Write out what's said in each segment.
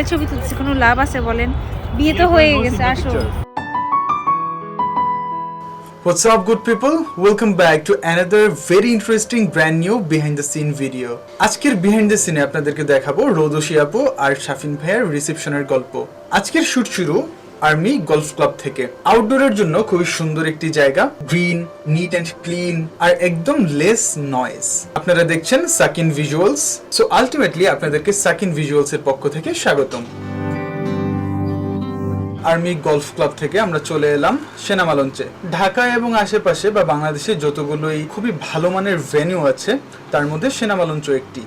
ছবি তুলতেছি, কোনো লাভ আছে বলেন? বিয়ে তো হয়ে গেছে, আসো। What's up good people? Welcome back to another very interesting brand new behind the scene video. আজকের behind the scene আপনাদেরকে দেখাবো রোদোশী আপু আর শাফিন ভাইয়ের রিসেপশনের গল্প। আজকের শুট শুরু আর্মি গলফ ক্লাব থেকে। আউটডোরের জন্য খুবই সুন্দর একটি জায়গা, গ্রিন, নিট অ্যান্ড ক্লিন আর একদম লেস নয়েজ। আপনারা দেখছেন সাকিন ভিজুয়ালস। সো আলটিমেটলি আপনাদেরকে সাকিন ভিজুয়ালস এর পক্ষ থেকে স্বাগতম। আর্মি গলফ ক্লাব থেকে আমরা চলে এলাম সেনামা লঞ্চে। ঢাকা এবং আশেপাশে বা বাংলাদেশে যতগুলোই খুবই ভালো মানের ভেন্যু আছে তার মধ্যে সেনামা লঞ্চও একটি।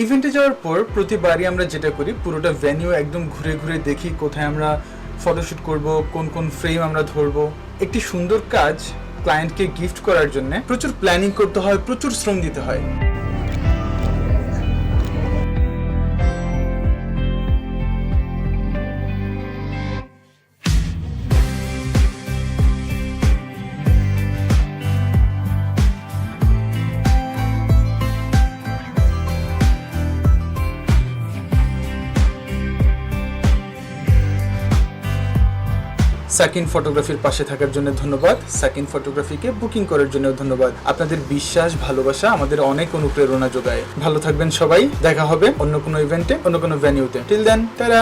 ইভেন্টে যাওয়ার পর প্রতিবারই আমরা যেটা করি, পুরোটা ভেন্যু একদম ঘুরে ঘুরে দেখি কোথায় আমরা ফটোশুট করব, কোন কোন ফ্রেম আমরা ধরবো। একটি সুন্দর কাজ ক্লায়েন্টকে গিফট করার জন্য প্রচুর প্ল্যানিং করতে হয়, প্রচুর শ্রম দিতে হয়। সাকিন ফটোগ্রাফির পাশে থাকার জন্য ধন্যবাদ। সাকিন ফটোগ্রাফিকে বুকিং করার জন্য ধন্যবাদ। আপনাদের বিশ্বাস, ভালোবাসা আমাদের অনেক অনুপ্রেরণা যোগায়। ভালো থাকবেন সবাই। দেখা হবে অন্য কোনো ইভেন্টে, অন্য কোনো ভেন্যুতে। Till then, tata.